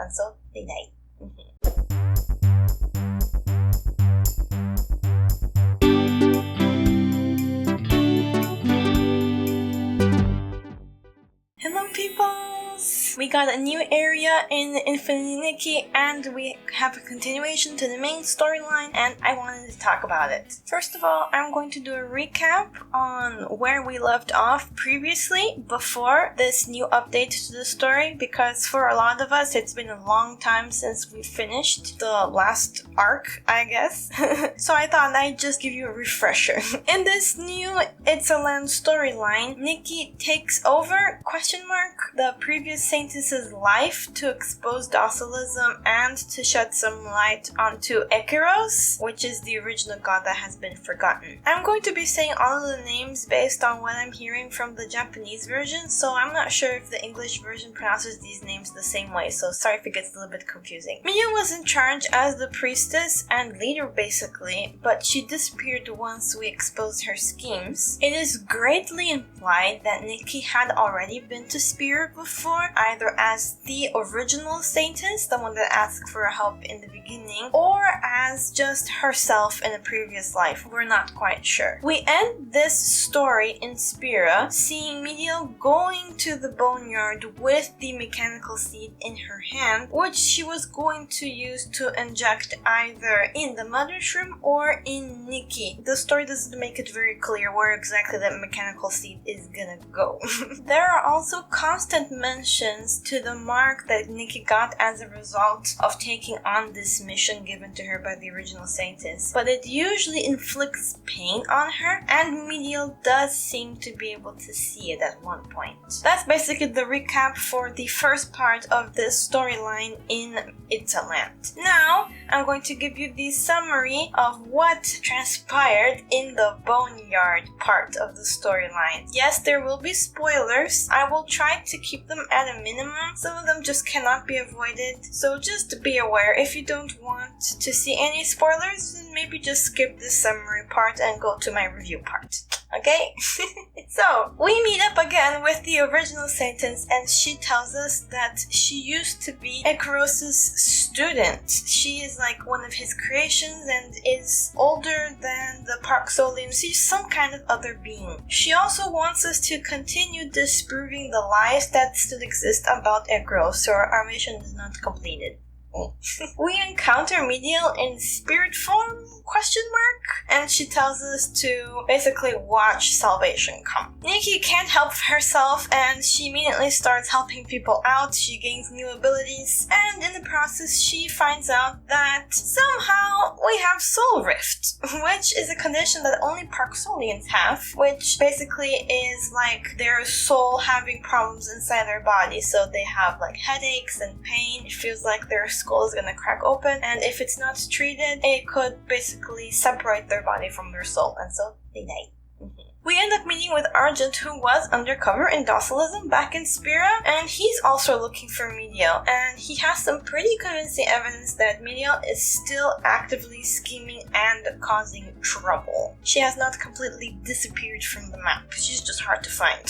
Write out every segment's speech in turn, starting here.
until they died. Hello peoples! We got a new area in Infinity Nikki and we have a continuation to the main storyline and I wanted to talk about it. First of all, I'm going to do a recap on where we left off previously before this new update to the story, because for a lot of us it's been a long time since we finished the last arc, I guess. So I thought I'd just give you a refresher. In this new It's a Land storyline, Nikki takes over the previous Saintess's life to expose docilism and to shed some light onto Ekiros, which is the original god that has been forgotten. I'm going to be saying all of the names based on what I'm hearing from the Japanese version, so I'm not sure if the English version pronounces these names the same way, so sorry if it gets a little bit confusing. Miya was in charge as the priestess and leader basically, but she disappeared once we exposed her schemes. It is greatly implied that Nikki had already been to Spirit before, either as the original Saintess, the one that asked for help in the beginning, or as just herself in a previous life. We're not quite sure. We end this story in Spira, seeing Medial going to the Boneyard with the mechanical seed in her hand, which she was going to use to inject either in the Mother's Room or in Nikki. The story doesn't make it very clear where exactly that mechanical seed is gonna go. There are also constant mentions to the mark that Nikki got as a result of taking on this mission given to her by the original Saintess, but it usually inflicts pain on her, and Medial does seem to be able to see it at one point. That's basically the recap for the first part of this storyline in It's a Land. Now, I'm going to give you the summary of what transpired in the Boneyard part of the storyline. Yes, there will be spoilers. I will try to keep them at a minimum. Some of them just cannot be avoided, so just be aware. If you don't want to see any spoilers, then maybe just skip this summary part and go to my review part. Okay? So, we meet up again with the original Saintess and she tells us that she used to be Ekiros' student. She is like one of his creations and is older than the Parksolian. She's some kind of other being. She also wants us to continue disproving the lies that still exist about Ekiros, so our mission is not completed. We encounter Medial in spirit form, and she tells us to basically watch salvation come. Nikki can't help herself and she immediately starts helping people out. She gains new abilities and in the process she finds out that somehow we have soul rift, which is a condition that only Parksolians have, which basically is like their soul having problems inside their body. So they have like headaches and pain. It feels like their skull is gonna crack open, and if it's not treated, it could basically separate their body from their soul, and so they die. We end up meeting with Argent, who was undercover in docilism back in Spira, and he's also looking for Medial, and he has some pretty convincing evidence that Medial is still actively scheming and causing trouble. She has not completely disappeared from the map, she's just hard to find.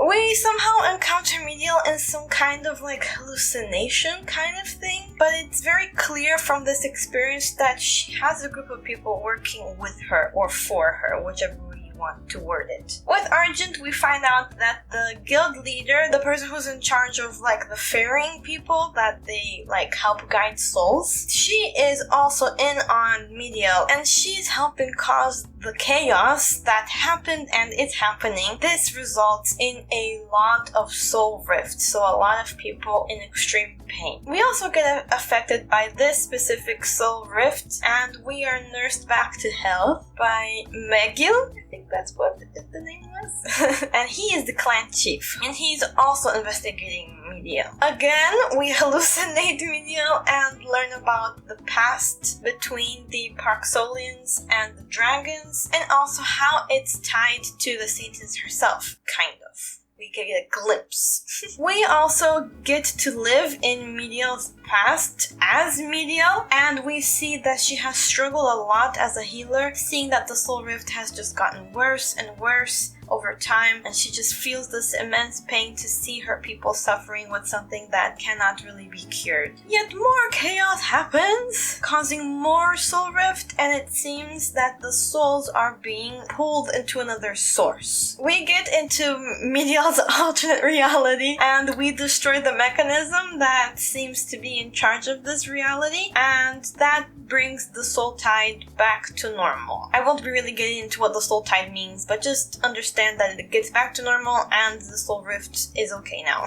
We somehow encounter Medial in some kind of like hallucination kind of thing, but it's very clear from this experience that she has a group of people working with her or for her, whichever want to word it. With Argent, we find out that the guild leader, the person who's in charge of like the ferrying people that they like help guide souls, she is also in on Medial and she's helping cause the chaos that happened and is happening. This results in a lot of soul rifts, so a lot of people in extreme pain. We also get affected by this specific soul rift and we are nursed back to health by Megil. I think that's what the name was. And he is the clan chief and he's also investigating Medial. Again, we hallucinate Medial and learn about the past between the Parksolians and the dragons, and also how it's tied to the Saintess herself, kind of. We get a glimpse. We also get to live in Medial's past as Medial, and we see that she has struggled a lot as a healer, seeing that the soul rift has just gotten worse and worse. over time, and she just feels this immense pain to see her people suffering with something that cannot really be cured. Yet more chaos happens, causing more soul rift, and it seems that the souls are being pulled into another source. We get into Medial's alternate reality, and we destroy the mechanism that seems to be in charge of this reality, and that brings the soul tide back to normal. I won't be really getting into what the soul tide means, but just understand that it gets back to normal and the soul rift is okay now.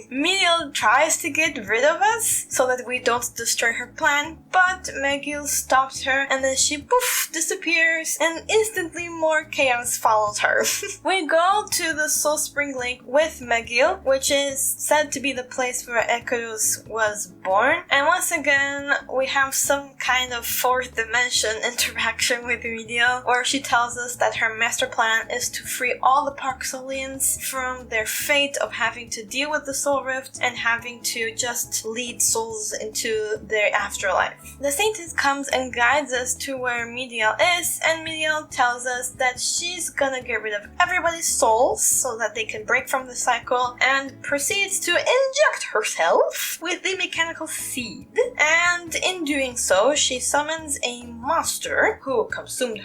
Medial tries to get rid of us so that we don't destroy her plan, but McGill stops her, and then she poof disappears, and instantly more chaos follows her. We go to the Soul Spring Lake with McGill, which is said to be the place where Echoes was born, and once again we have some kind of fourth dimension interaction with Medial, where she tells us that her master plan is to free all the Parksolians from their fate of having to deal with the soul rift and having to just lead souls into their afterlife. The Saintess comes and guides us to where Medial is, and Medial tells us that she's gonna get rid of everybody's souls so that they can break from the cycle, and proceeds to inject herself with the mechanical seed. And in doing so, she summons a monster who consumed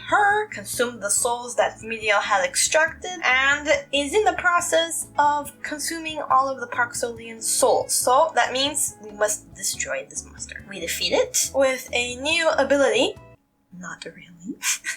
the souls that Medial had extracted, and is in the process of consuming all of the Parksolian souls. So that means we must destroy this monster. We defeat it with a new ability, not really,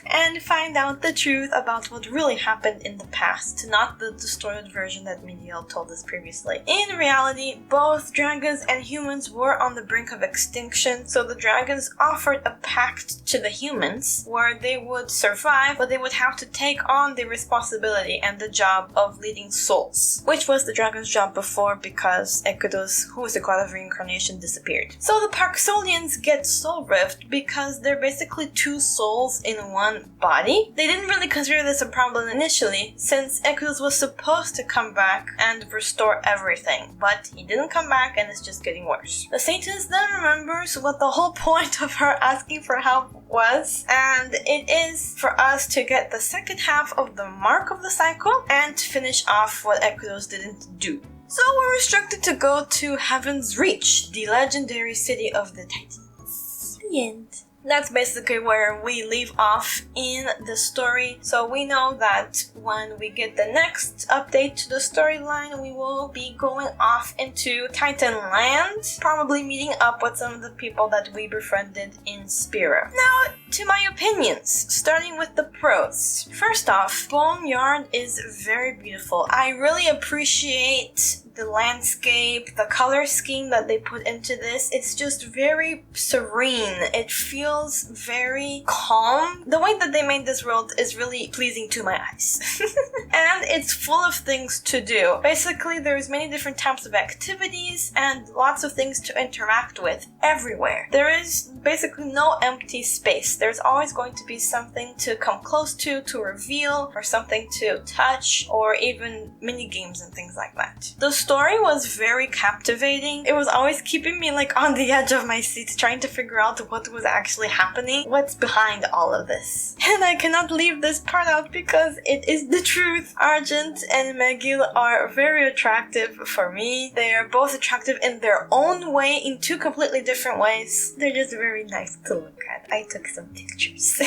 and find out the truth about what really happened in the past, not the distorted version that Medial told us previously. In reality, both dragons and humans were on the brink of extinction, so the dragons offered a pact to the humans where they would survive, but they would have to take on the responsibility and the job of leading souls, which was the dragon's job before, because Ekudos, who was the god of reincarnation, disappeared. So the Parksolians get soul rift because they're basically two souls in one body. They didn't really consider this a problem initially, since Ekudos was supposed to come back and restore everything, but he didn't come back and it's just getting worse. The Satanist then remembers what the whole point of her asking for help was, and it is for us to get the second half of the mark of the cycle and to finish off what Ekudos didn't do. So we're instructed to go to Heaven's Reach, the legendary city of the Titans. The end. That's basically where we leave off in the story. So we know that when we get the next update to the storyline, we will be going off into Titan Land, probably meeting up with some of the people that we befriended in Spira. Now, to my opinions, starting with the pros. First off, Boneyard is very beautiful. I really appreciate the landscape, the color scheme that they put into this. It's just very serene. It feels very calm. The way that they made this world is really pleasing to my eyes. And it's full of things to do. Basically, there's many different types of activities and lots of things to interact with everywhere. There is basically no empty space. There's always going to be something to come close to reveal, or something to touch, or even mini games and things like that. The story was very captivating. It was always keeping me like on the edge of my seat, trying to figure out what was actually happening, what's behind all of this. And I cannot leave this part out because it is the truth. Argent and McGill are very attractive for me. They are both attractive in their own way, in two completely different ways. They're just very nice to look at. I took some pictures.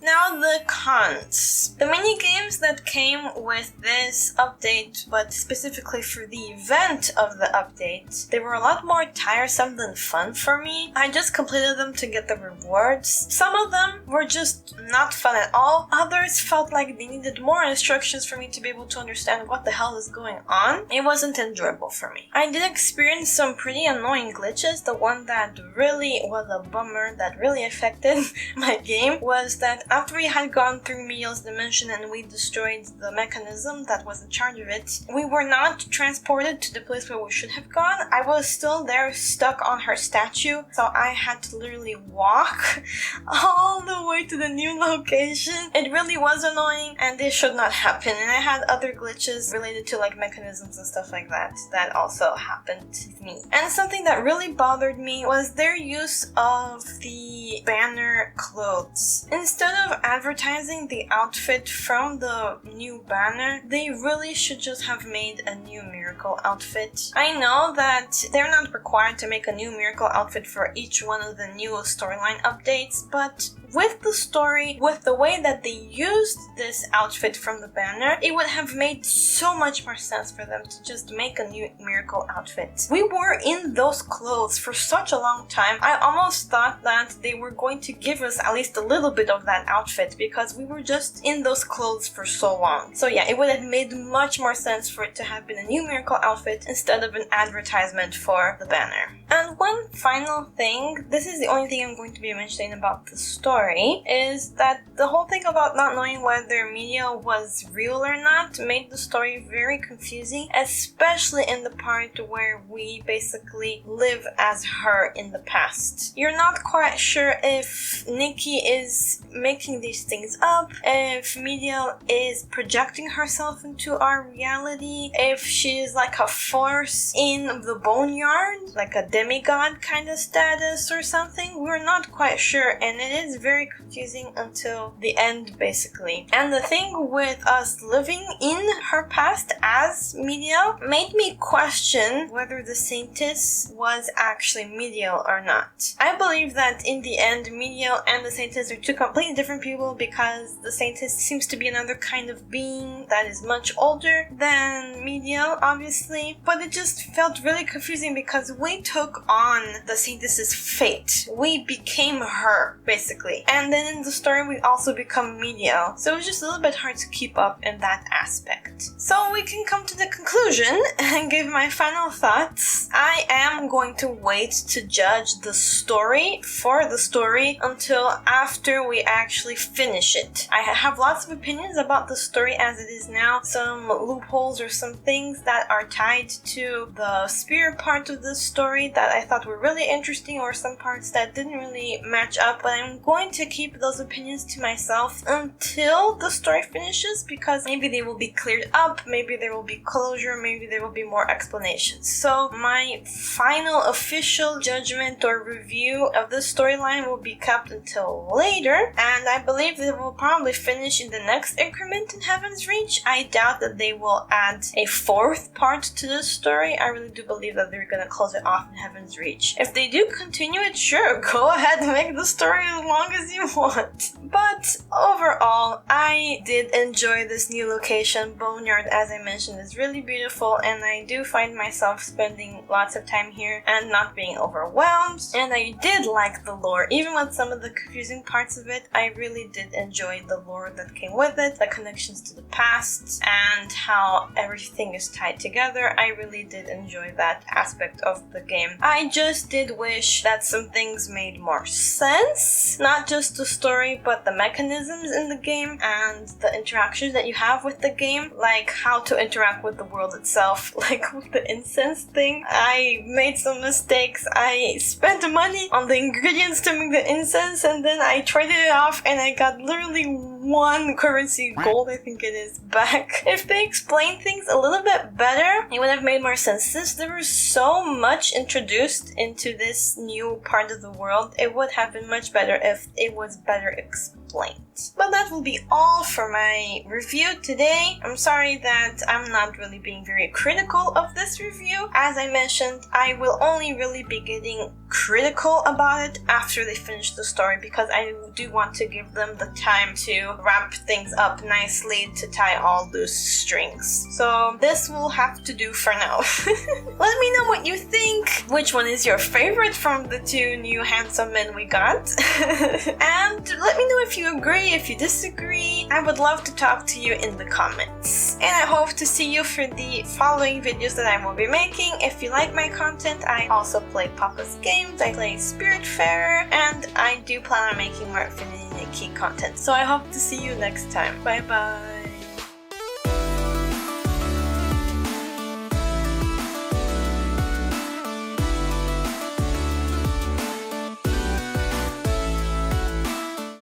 Now the cons. The mini games that came with this update, but specifically for the event of the update, they were a lot more tiresome than fun for me. I just completed them to get the rewards. Some of them were just not fun at all. Others felt like they needed more instructions for me to be able to understand what the hell is going on. It wasn't enjoyable for me. I did experience some pretty annoying glitches. The one that really was a bummer, that really affected my game, was that after we had gone through Medial's dimension and we destroyed the mechanism that was in charge of it, we were not transported to the place where we should have gone. I was still there, stuck on her statue, so I had to literally walk all the way to the new location. It really was annoying, and this should not happen. And I had other glitches related to like mechanisms and stuff like that that also happened to me. And something that really bothered me was their use of the banner clothes. Instead of advertising the outfit from the new banner, they really should just have made a new miracle outfit. I know that they're not required to make a new miracle outfit for each one of the new storyline updates, but with the story, with the way that they used this outfit from the banner, it would have made so much more sense for them to just make a new miracle outfit. We were in those clothes for such a long time. I almost thought that they were going to give us at least a little bit of that outfit because we were just in those clothes for so long. So yeah, it would have made much more sense for it to have been a new miracle outfit instead of an advertisement for the banner. And one final thing, this is the only thing I'm going to be mentioning about the story, is that the whole thing about not knowing whether Media was real or not made the story very confusing, especially in the part where we basically live as her in the past. You're not quite sure if Nikki is making these things up, if Media is projecting herself into our reality, if she is like a force in the Boneyard, like a demigod kind of status or something. We're not quite sure, and it is very confusing until the end, basically. And the thing with us living in her past as Media made me question whether the Saintess was actually Media or not. I believe that in the end, Media and the Saintess are two completely different people because the Saintess seems to be another kind of being that is much older than Media, obviously. But it just felt really confusing because we took on the Saintess's fate. We became her, basically. And then in the story, we also become Media. So it was just a little bit hard to keep up in that aspect. So we can come to the conclusion and give my final thoughts. I am going to wait to judge the story for the story until after we actually finish it. I have lots of opinions about the story as it is now, some loopholes or some things that are tied to the spirit part of the story that I thought were really interesting, or some parts that didn't really match up, but I'm going to keep those opinions to myself until the story finishes, because maybe they will be cleared up, maybe there will be closure, maybe there will be more explanations. So my final official judgment or review of the storyline will be kept until later, and I believe they will probably finish in the next increment in Heaven's Reach. I doubt that they will add a fourth part to the story. I really do believe that they're gonna close it off in Heaven's Reach. If they do continue it, sure, go ahead and make the story as long as you want. But overall, I did enjoy this new location. Boneyard, as I mentioned, is really beautiful, and I do find myself spending lots of time here and not being overwhelmed. And I did like the lore. Even with some of the confusing parts of it, I really did enjoy the lore that came with it, the connections to the past, and how everything is tied together. I really did enjoy that aspect of the game. I just did wish that some things made more sense. Not just the story, but the mechanisms in the game and the interactions that you have with the game, like how to interact with the world itself, like with the incense thing. I made some mistakes. I spent money on the ingredients to make the incense, and then I traded it off and I got literally 1 currency, gold I think it is, back. If they explained things a little bit better, it would have made more sense. Since there was so much introduced into this new part of the world, it would have been much better if it was better explained. But that will be all for my review today. I'm sorry that I'm not really being very critical of this review. As I mentioned, I will only really be getting critical about it after they finish the story, because I do want to give them the time to wrap things up nicely, to tie all loose strings. So this will have to do for now. Let me know what you think. Which one is your favorite from the 2 new handsome men we got? And let me know if you agree, if you disagree. I would love to talk to you in the comments. And I hope to see you for the following videos that I will be making. If you like my content, I also play Papa's games, I play Spiritfarer, and I do plan on making more Infinity Nikki content. So I hope to see you next time. Bye bye!